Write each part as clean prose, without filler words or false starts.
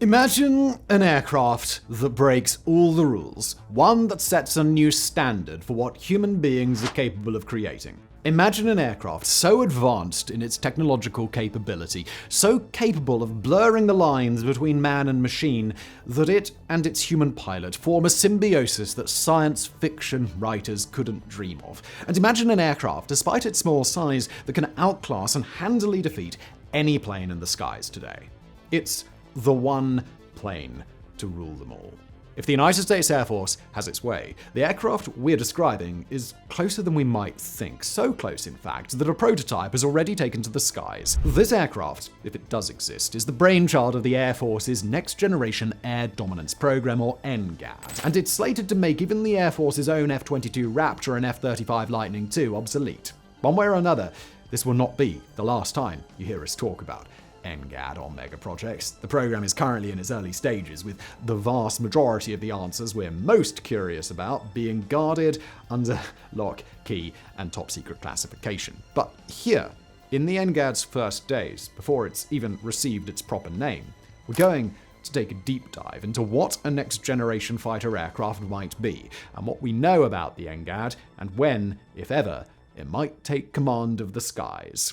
Imagine an aircraft that breaks all the rules, one that sets a new standard for what human beings are capable of creating. Imagine an aircraft so advanced in its technological capability, so capable of blurring the lines between man and machine, that it and its human pilot form a symbiosis that science fiction writers couldn't dream of. And imagine an aircraft, despite its small size, that can outclass and handily defeat any plane in the skies today. It's the one plane to rule them all. If the United States Air Force has its way, the aircraft we're describing is closer than we might think. So close, in fact, that a prototype has already taken to the skies. This aircraft, if it does exist, is the brainchild of the Air Force's Next Generation Air Dominance Program, or NGAD. And it's slated to make even the Air Force's own F-22 Raptor and F-35 Lightning II obsolete. One way or another, this will not be the last time you hear us talk about NGAD on mega projects. The program is currently in its early stages, with the vast majority of the answers we're most curious about being guarded under lock, key, and top secret classification. But here, in the NGAD's first days, before it's even received its proper name, we're going to take a deep dive into what a next-generation fighter aircraft might be, and what we know about the NGAD, and when, if ever, it might take command of the skies.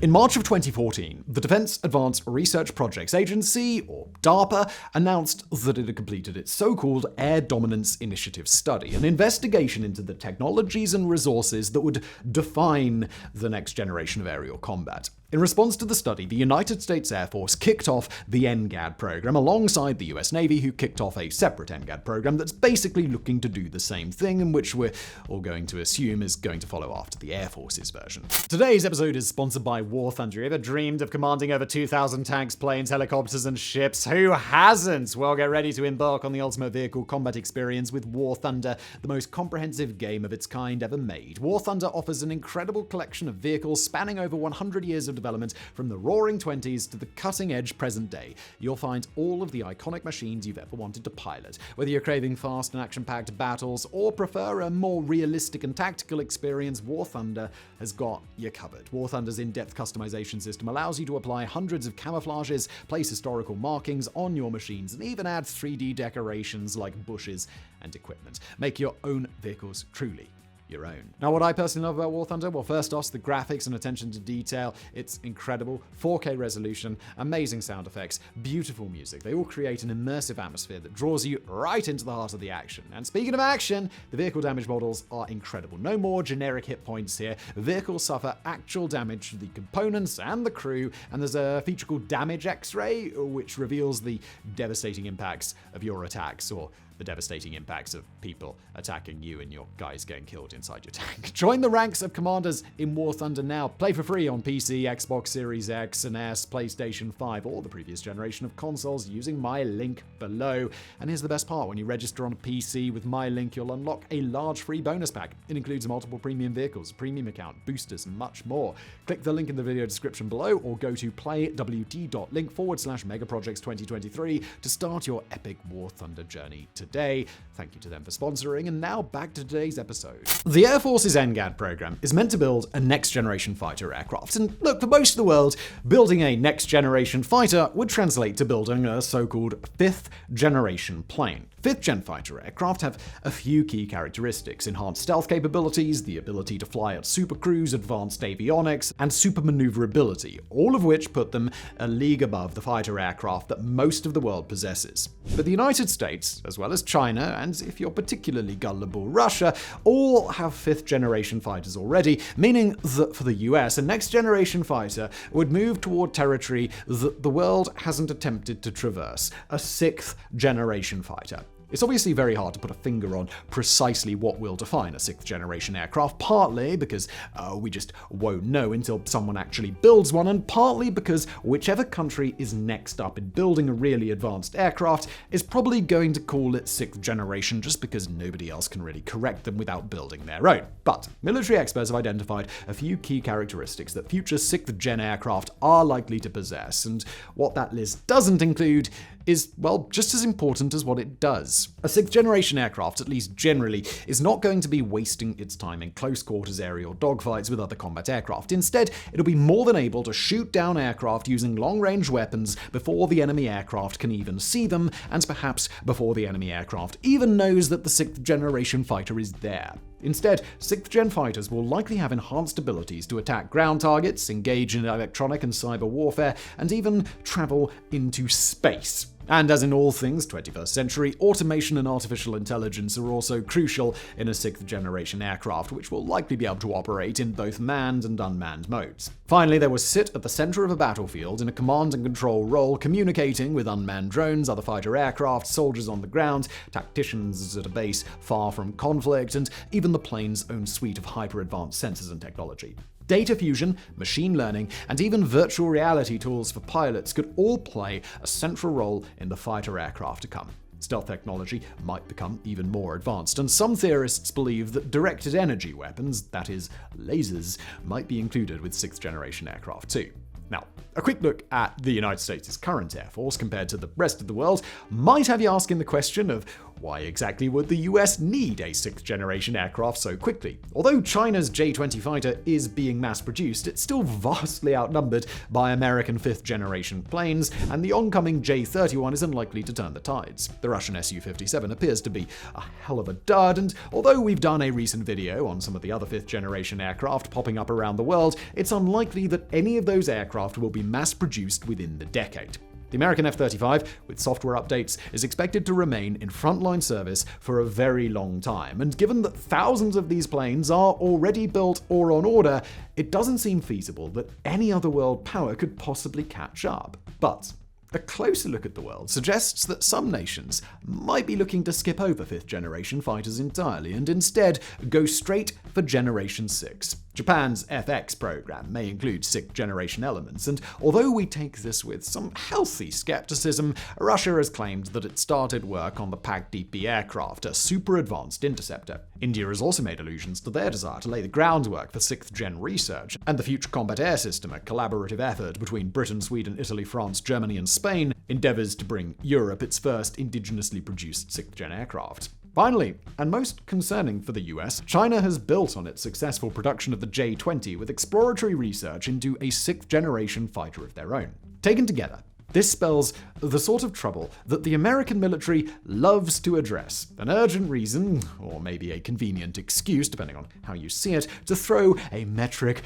In March of 2014, the Defense Advanced Research Projects Agency, or DARPA, announced that it had completed its so-called Air Dominance Initiative study, an investigation into the technologies and resources that would define the next generation of aerial combat. In response to the study, the United States Air Force kicked off the NGAD program alongside the US Navy, who kicked off a separate NGAD program that's basically looking to do the same thing, and which we're all going to assume is going to follow after the Air Force's version. Today's episode is sponsored by War Thunder. You ever dreamed of commanding over 2,000 tanks, planes, helicopters, and ships? Who hasn't? Well, get ready to embark on the ultimate vehicle combat experience with War Thunder, the most comprehensive game of its kind ever made. War Thunder offers an incredible collection of vehicles spanning over 100 years of development, from the roaring 20s to the cutting-edge present day. You'll find all of the iconic machines you've ever wanted to pilot. Whether you're craving fast and action-packed battles or prefer a more realistic and tactical experience, War Thunder has got you covered. War Thunder's in-depth customization system allows you to apply hundreds of camouflages, place historical markings on your machines, and even add 3D decorations like bushes and equipment. Make your own vehicles truly your own. Now, what I personally love about War Thunder, well, first off, the graphics and attention to detail. It's incredible. 4K resolution, amazing sound effects, beautiful music. They all create an immersive atmosphere that draws you right into the heart of the action. And speaking of action, the vehicle damage models are incredible. No more generic hit points here. Vehicles suffer actual damage to the components and the crew, and there's a feature called Damage X-Ray, which reveals the devastating impacts of your attacks, or the devastating impacts of people attacking you and your guys getting killed inside your tank. Join the ranks of commanders in War Thunder now. Play for free on PC, Xbox Series X and S, PlayStation 5, or the previous generation of consoles using my link below. And here's the best part. When you register on a PC with my link, you'll unlock a large free bonus pack. It includes multiple premium vehicles, premium account, boosters, and much more. Click the link in the video description below, or go to playwt.link/megaprojects2023 to start your epic War Thunder journey today. Thank you to them for sponsoring, and now back to today's episode. The Air Force's NGAD program is meant to build a next-generation fighter aircraft. And look, for most of the world, building a next-generation fighter would translate to building a so-called fifth-generation plane. Fifth-gen fighter aircraft have a few key characteristics: enhanced stealth capabilities, the ability to fly at supercruise, advanced avionics, and super maneuverability, all of which put them a league above the fighter aircraft that most of the world possesses. But the United States, as well as China, and if you're particularly gullible, Russia, all have fifth-generation fighters already, meaning that for the US, a next-generation fighter would move toward territory that the world hasn't attempted to traverse: a sixth-generation fighter. It's obviously very hard to put a finger on precisely what will define a sixth-generation aircraft, partly because we just won't know until someone actually builds one, and partly because whichever country is next up in building a really advanced aircraft is probably going to call it sixth generation just because nobody else can really correct them without building their own. But military experts have identified a few key characteristics that future sixth-gen aircraft are likely to possess, and what that list doesn't include is, well, just as important as what it does. A sixth-generation aircraft, at least generally, is not going to be wasting its time in close-quarters aerial dogfights with other combat aircraft. Instead, it'll be more than able to shoot down aircraft using long-range weapons before the enemy aircraft can even see them, and perhaps before the enemy aircraft even knows that the sixth-generation fighter is there. Instead, sixth-gen fighters will likely have enhanced abilities to attack ground targets, engage in electronic and cyber warfare, and even travel into space. And as in all things 21st century, automation and artificial intelligence are also crucial in a sixth-generation aircraft, which will likely be able to operate in both manned and unmanned modes. Finally, they will sit at the center of a battlefield in a command and control role, communicating with unmanned drones, other fighter aircraft, soldiers on the ground, tacticians at a base far from conflict, and even the plane's own suite of hyper-advanced sensors and technology. Data fusion, machine learning, and even virtual reality tools for pilots could all play a central role in the fighter aircraft to come. Stealth technology might become even more advanced, and some theorists believe that directed energy weapons, that is, lasers, might be included with sixth-generation aircraft too. Now, a quick look at the United States' current Air Force compared to the rest of the world might have you asking the question of why exactly would the US need a sixth-generation aircraft so quickly? Although China's J-20 fighter is being mass-produced, it's still vastly outnumbered by American fifth-generation planes, and the oncoming J-31 is unlikely to turn the tides. The Russian Su-57 appears to be a hell of a dud, and although we've done a recent video on some of the other fifth-generation aircraft popping up around the world, it's unlikely that any of those aircraft will be mass-produced within the decade. The American F-35, with software updates, is expected to remain in frontline service for a very long time, and given that thousands of these planes are already built or on order, it doesn't seem feasible that any other world power could possibly catch up. But a closer look at the world suggests that some nations might be looking to skip over fifth-generation fighters entirely and instead go straight for Generation 6. Japan's FX program may include sixth-generation elements, and although we take this with some healthy skepticism, Russia has claimed that it started work on the PAC-DP aircraft, a super-advanced interceptor. India has also made allusions to their desire to lay the groundwork for sixth-gen research, and the Future Combat Air System, a collaborative effort between Britain, Sweden, Italy, France, Germany, and Spain, endeavors to bring Europe its first indigenously produced sixth-gen aircraft. Finally, and most concerning for the US, China has built on its successful production of the J-20 with exploratory research into a sixth-generation fighter of their own. Taken together, this spells the sort of trouble that the American military loves to address, an urgent reason, or maybe a convenient excuse, depending on how you see it, to throw a metric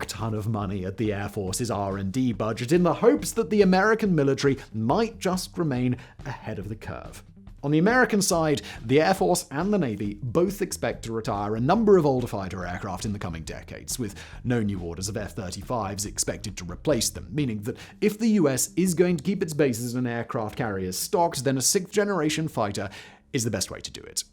ton of money at the Air Force's R&D budget in the hopes that the American military might just remain ahead of the curve. On the American side, the Air Force and the Navy both expect to retire a number of older fighter aircraft in the coming decades, with no new orders of F-35s expected to replace them, meaning that if the US is going to keep its bases and aircraft carriers stocked, then a sixth-generation fighter is the best way to do it.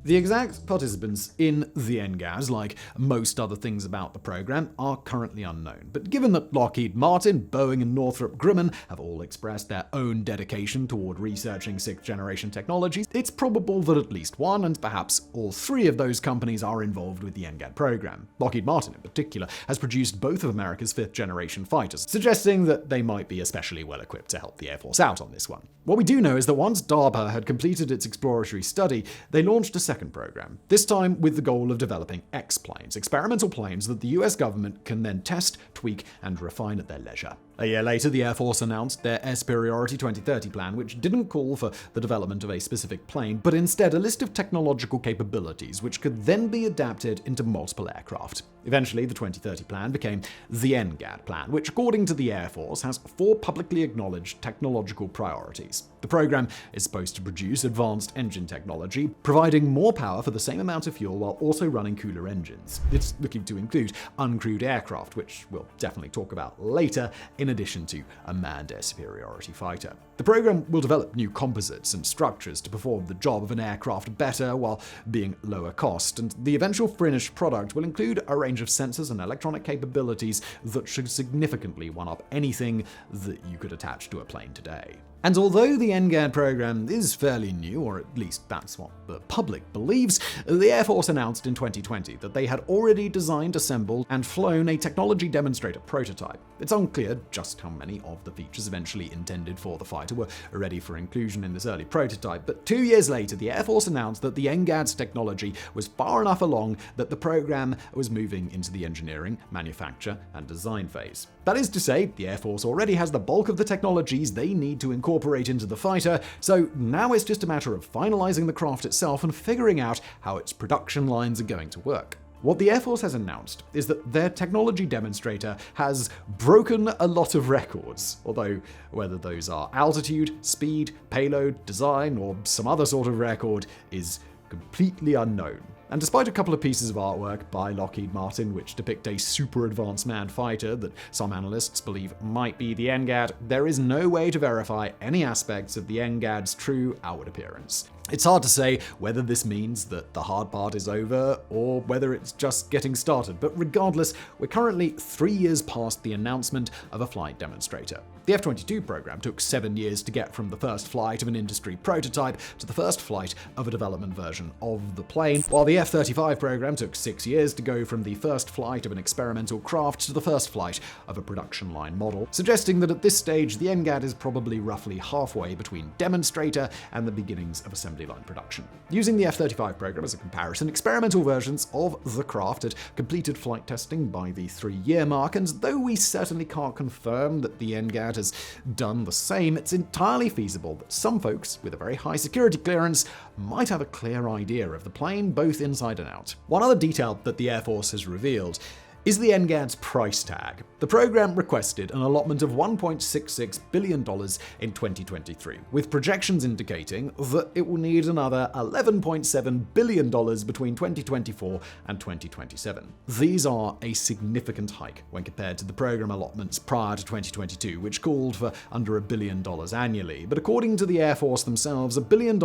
The exact participants in the NGAD, like most other things about the program, are currently unknown. But given that Lockheed Martin, Boeing, and Northrop Grumman have all expressed their own dedication toward researching sixth-generation technologies, it's probable that at least one, and perhaps all three of those companies are involved with the NGAD program. Lockheed Martin, in particular, has produced both of America's fifth-generation fighters, suggesting that they might be especially well-equipped to help the Air Force out on this one. What we do know is that once DARPA had completed its exploratory study, they launched a second program, this time with the goal of developing X-planes, experimental planes that the US government can then test, tweak, and refine at their leisure. A year later, the Air Force announced their S-Superiority 2030 plan, which didn't call for the development of a specific plane, but instead a list of technological capabilities which could then be adapted into multiple aircraft. Eventually, the 2030 plan became the NGAD plan, which, according to the Air Force, has 4 publicly acknowledged technological priorities. The program is supposed to produce advanced engine technology, providing more power for the same amount of fuel while also running cooler engines. It's looking to include uncrewed aircraft, which we'll definitely talk about later, in in addition to a manned air superiority fighter. The program will develop new composites and structures to perform the job of an aircraft better while being lower cost, and the eventual finished product will include a range of sensors and electronic capabilities that should significantly one-up anything that you could attach to a plane today. And although the NGAD program is fairly new, or at least that's what the public believes, the Air Force announced in 2020 that they had already designed, assembled, and flown a technology demonstrator prototype. It's unclear just how many of the features eventually intended for the fighter were ready for inclusion in this early prototype, but 2 years later, the Air Force announced that the NGAD's technology was far enough along that the program was moving into the engineering, manufacture, and design phase. That is to say, the Air Force already has the bulk of the technologies they need to incorporate into the fighter, so now it's just a matter of finalizing the craft itself and figuring out how its production lines are going to work. What the Air Force has announced is that their technology demonstrator has broken a lot of records, although whether those are altitude, speed, payload, design, or some other sort of record is completely unknown. And despite a couple of pieces of artwork by Lockheed Martin which depict a super advanced manned fighter that some analysts believe might be the NGAD, there is no way to verify any aspects of the NGAD's true outward appearance. It's hard to say whether this means that the hard part is over or whether it's just getting started, but regardless, we're currently 3 years past the announcement of a flight demonstrator. The F-22 program took 7 years to get from the first flight of an industry prototype to the first flight of a development version of the plane, while the F-35 program took 6 years to go from the first flight of an experimental craft to the first flight of a production line model, suggesting that at this stage the NGAD is probably roughly halfway between demonstrator and the beginnings of assembly line production. Using the F-35 program as a comparison, experimental versions of the craft had completed flight testing by the 3-year mark, and though we certainly can't confirm that the NGAD has done the same, it's entirely feasible that some folks with a very high security clearance might have a clear idea of the plane both inside and out. One other detail that the Air Force has revealed is the NGAD's price tag. The program requested an allotment of $1.66 billion in 2023, with projections indicating that it will need another $11.7 billion between 2024 and 2027. These are a significant hike when compared to the program allotments prior to 2022, which called for under $1 billion annually. But according to the Air Force themselves, $1 billion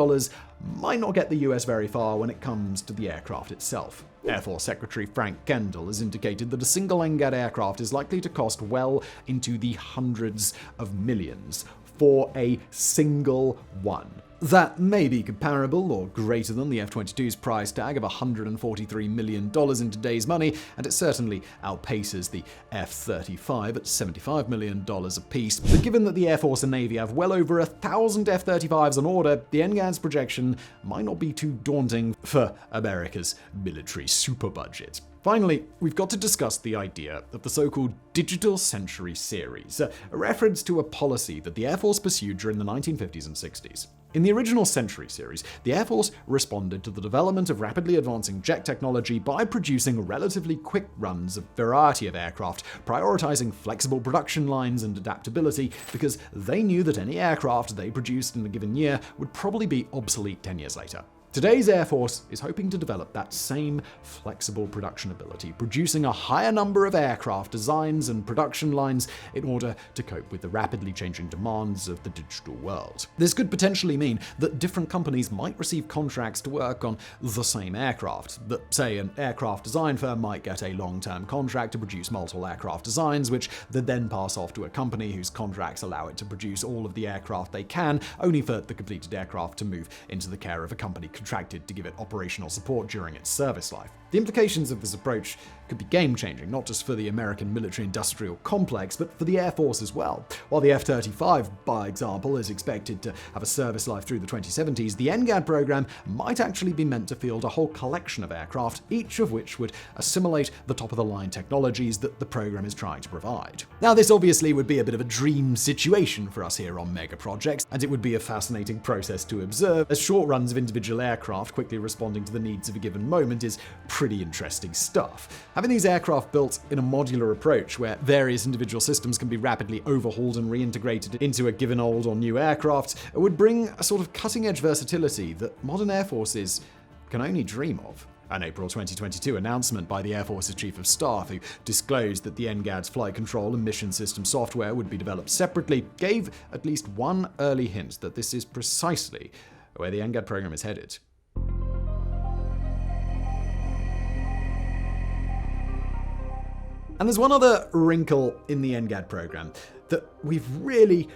might not get the US very far when it comes to the aircraft itself. Air Force Secretary Frank Kendall has indicated that a single NGAD aircraft is likely to cost well into the hundreds of millions for a single one. That may be comparable or greater than the F-22's price tag of $143 million in today's money, and it certainly outpaces the F-35 at $75 million apiece. But given that the Air Force and Navy have well over 1,000 F-35s on order, the NGAD's projection might not be too daunting for America's military super budget. Finally, we've got to discuss the idea of the so-called Digital Century Series, a reference to a policy that the Air Force pursued during the 1950s and 60s. In the original Century series, the Air Force responded to the development of rapidly advancing jet technology by producing relatively quick runs of a variety of aircraft, prioritizing flexible production lines and adaptability because they knew that any aircraft they produced in a given year would probably be obsolete 10 years later. Today's Air Force is hoping to develop that same flexible production ability, producing a higher number of aircraft designs and production lines in order to cope with the rapidly changing demands of the digital world. This could potentially mean that different companies might receive contracts to work on the same aircraft. That, say, an aircraft design firm might get a long-term contract to produce multiple aircraft designs, which they then pass off to a company whose contracts allow it to produce all of the aircraft they can, only for the completed aircraft to move into the care of a company contracted to give it operational support during its service life. The implications of this approach could be game-changing, not just for the American military-industrial complex, but for the Air Force as well. While the F-35, by example, is expected to have a service life through the 2070s, the NGAD program might actually be meant to field a whole collection of aircraft, each of which would assimilate the top-of-the-line technologies that the program is trying to provide. Now, this obviously would be a bit of a dream situation for us here on mega projects, and it would be a fascinating process to observe, as short runs of individual aircraft quickly responding to the needs of a given moment is pretty interesting stuff. Having these aircraft built in a modular approach where various individual systems can be rapidly overhauled and reintegrated into a given old or new aircraft would bring a sort of cutting-edge versatility that modern air forces can only dream of. An April 2022 announcement by the Air Force's Chief of Staff, who disclosed that the NGAD's flight control and mission system software would be developed separately, gave at least one early hint that this is precisely where the NGAD program is headed. And there's one other wrinkle in the NGAD program that we've really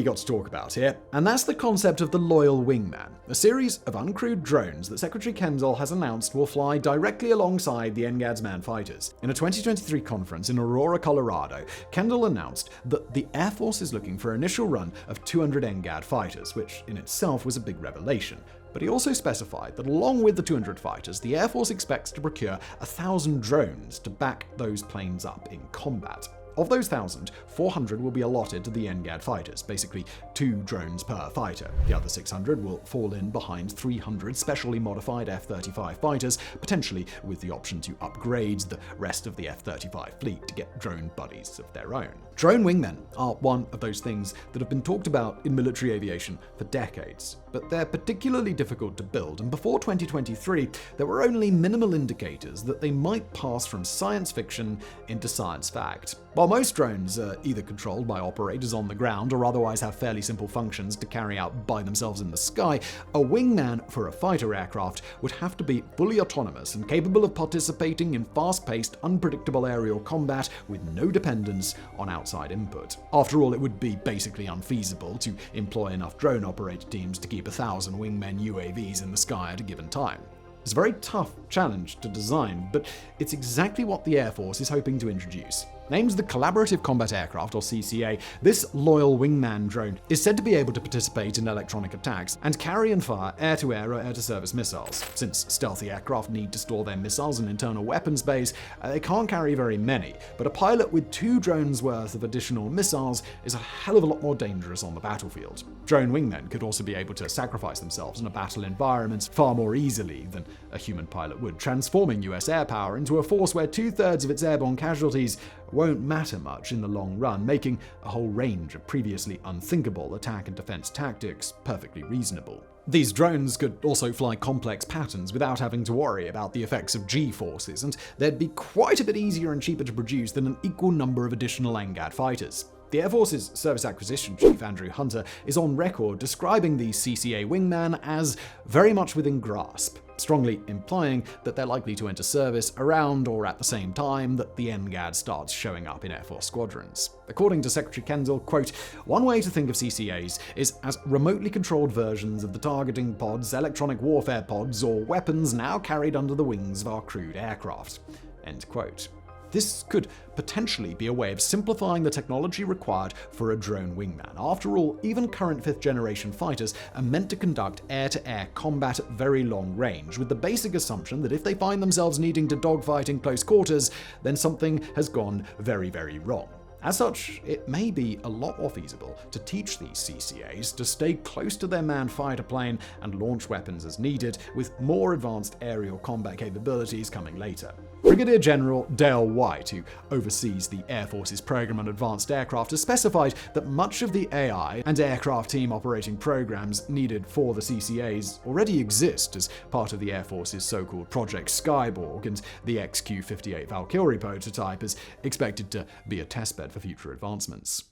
got to talk about here, and that's the concept of the Loyal Wingman, a series of uncrewed drones that Secretary Kendall has announced will fly directly alongside the NGAD's manned fighters. In a 2023 conference in Aurora, Colorado, Kendall announced that the Air Force is looking for an initial run of 200 NGAD fighters, which in itself was a big revelation. But he also specified that along with the 200 fighters, the Air Force expects to procure 1,000 drones to back those planes up in combat. Of those 1,000, 400 will be allotted to the NGAD fighters, basically 2 drones per fighter. The other 600 will fall in behind 300 specially modified F-35 fighters, potentially with the option to upgrade the rest of the F-35 fleet to get drone buddies of their own. Drone wingmen are one of those things that have been talked about in military aviation for decades, but they're particularly difficult to build, and before 2023, there were only minimal indicators that they might pass from science fiction into science fact. While most drones are either controlled by operators on the ground or otherwise have fairly simple functions to carry out by themselves in the sky, a wingman for a fighter aircraft would have to be fully autonomous and capable of participating in fast-paced, unpredictable aerial combat with no dependence on outside input. After all, it would be basically unfeasible to employ enough drone operator teams to keep 1,000 wingmen UAVs in the sky at a given time. It's a very tough challenge to design, but it's exactly what the Air Force is hoping to introduce. Named the Collaborative Combat Aircraft, or CCA, this Loyal Wingman drone is said to be able to participate in electronic attacks and carry and fire air-to-air or air-to-surface missiles. Since stealthy aircraft need to store their missiles in internal weapons bays, they can't carry very many, but a pilot with 2 drones worth of additional missiles is a hell of a lot more dangerous on the battlefield. Drone wingmen could also be able to sacrifice themselves in a battle environment far more easily than a human pilot would, transforming US air power into a force where 2/3 of its airborne casualties won't matter much in the long run, making a whole range of previously unthinkable attack and defense tactics perfectly reasonable. These drones could also fly complex patterns without having to worry about the effects of G-forces, and they'd be quite a bit easier and cheaper to produce than an equal number of additional NGAD fighters. The Air Force's Service Acquisition Chief, Andrew Hunter, is on record describing the CCA wingman as very much within grasp, strongly implying that they're likely to enter service around or at the same time that the NGAD starts showing up in Air Force squadrons. According to Secretary Kendall, quote, "One way to think of CCAs is as remotely controlled versions of the targeting pods, electronic warfare pods, or weapons now carried under the wings of our crewed aircraft." End quote. This could potentially be a way of simplifying the technology required for a drone wingman. After all, even current 5th-generation fighters are meant to conduct air-to-air combat at very long range, with the basic assumption that if they find themselves needing to dogfight in close quarters, then something has gone very, very wrong. As such, it may be a lot more feasible to teach these CCAs to stay close to their manned fighter plane and launch weapons as needed, with more advanced aerial combat capabilities coming later. Brigadier General Dale White, who oversees the Air Force's program on advanced aircraft, has specified that much of the AI and aircraft team operating programs needed for the CCAs already exist as part of the Air Force's so-called Project Skyborg, and the XQ-58 Valkyrie prototype is expected to be a testbed for future advancements.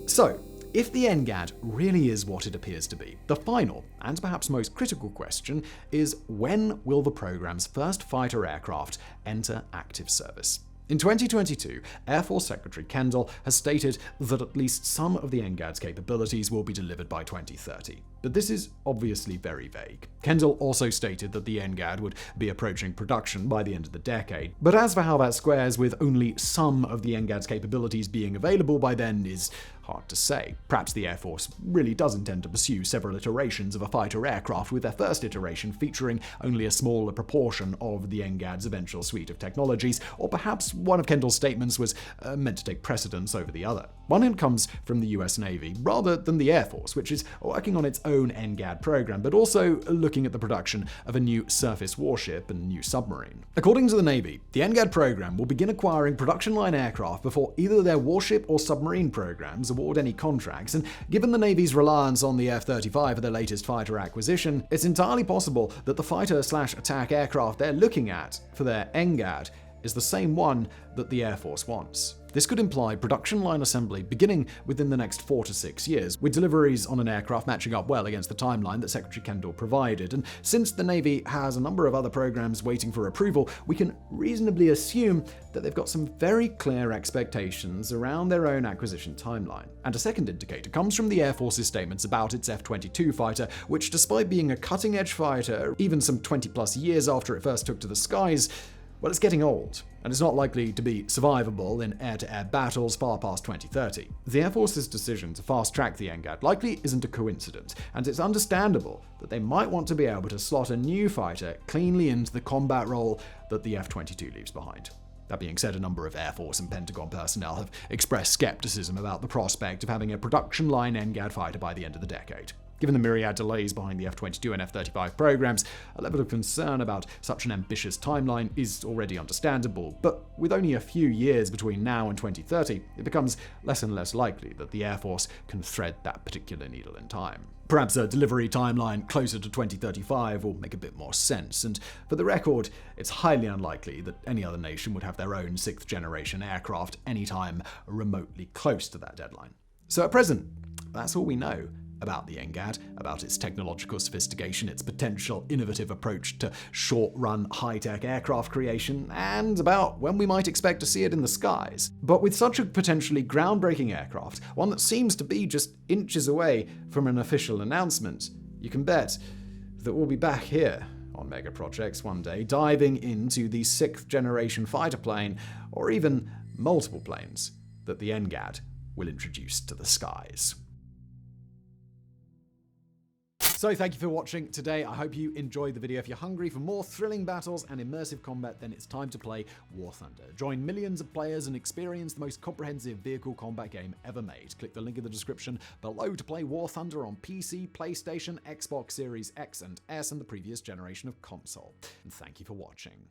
So, if the NGAD really is what it appears to be, the final, and perhaps most critical question is, when will the program's first fighter aircraft enter active service? In 2022, Air Force Secretary Kendall has stated that at least some of the NGAD's capabilities will be delivered by 2030. But this is obviously very vague. Kendall also stated that the NGAD would be approaching production by the end of the decade. But as for how that squares with only some of the NGAD's capabilities being available by then is hard to say. Perhaps the Air Force really does intend to pursue several iterations of a fighter aircraft, with their first iteration featuring only a smaller proportion of the NGAD's eventual suite of technologies, or perhaps one of Kendall's statements was meant to take precedence over the other. One hint comes from the US Navy, rather than the Air Force, which is working on its own NGAD program, but also looking at the production of a new surface warship and new submarine. According to the Navy, the NGAD program will begin acquiring production line aircraft before either their warship or submarine programs are award any contracts, and given the Navy's reliance on the F-35 for their latest fighter acquisition, it's entirely possible that the fighter/attack aircraft they're looking at for their NGAD is the same one that the Air Force wants. This could imply production line assembly beginning within the next 4 to 6 years, with deliveries on an aircraft matching up well against the timeline that Secretary Kendall provided. And since the Navy has a number of other programs waiting for approval, we can reasonably assume that they've got some very clear expectations around their own acquisition timeline. And a second indicator comes from the Air Force's statements about its F-22 fighter, which, despite being a cutting-edge fighter, even some 20-plus years after it first took to the skies, well, it's getting old, and it's not likely to be survivable in air-to-air battles far past 2030. The Air Force's decision to fast-track the NGAD likely isn't a coincidence, and it's understandable that they might want to be able to slot a new fighter cleanly into the combat role that the F-22 leaves behind. That being said, a number of Air Force and Pentagon personnel have expressed skepticism about the prospect of having a production line NGAD fighter by the end of the decade. Given the myriad delays behind the F-22 and F-35 programs, a level of concern about such an ambitious timeline is already understandable, but with only a few years between now and 2030, it becomes less and less likely that the Air Force can thread that particular needle in time. Perhaps a delivery timeline closer to 2035 will make a bit more sense, and for the record, it's highly unlikely that any other nation would have their own 6th-generation aircraft anytime remotely close to that deadline. So at present, that's all we know about the NGAD, about its technological sophistication, its potential innovative approach to short-run high-tech aircraft creation, and about when we might expect to see it in the skies. But with such a potentially groundbreaking aircraft, one that seems to be just inches away from an official announcement, you can bet that we'll be back here on Mega Projects one day, diving into the 6th-generation fighter plane, or even multiple planes, that the NGAD will introduce to the skies. So thank you for watching today. I hope you enjoyed the video. If you're hungry for more thrilling battles and immersive combat, then it's time to play War Thunder. Join millions of players and experience the most comprehensive vehicle combat game ever made. Click the link in the description below to play War Thunder on PC, PlayStation, Xbox Series X and S, and the previous generation of console. And thank you for watching.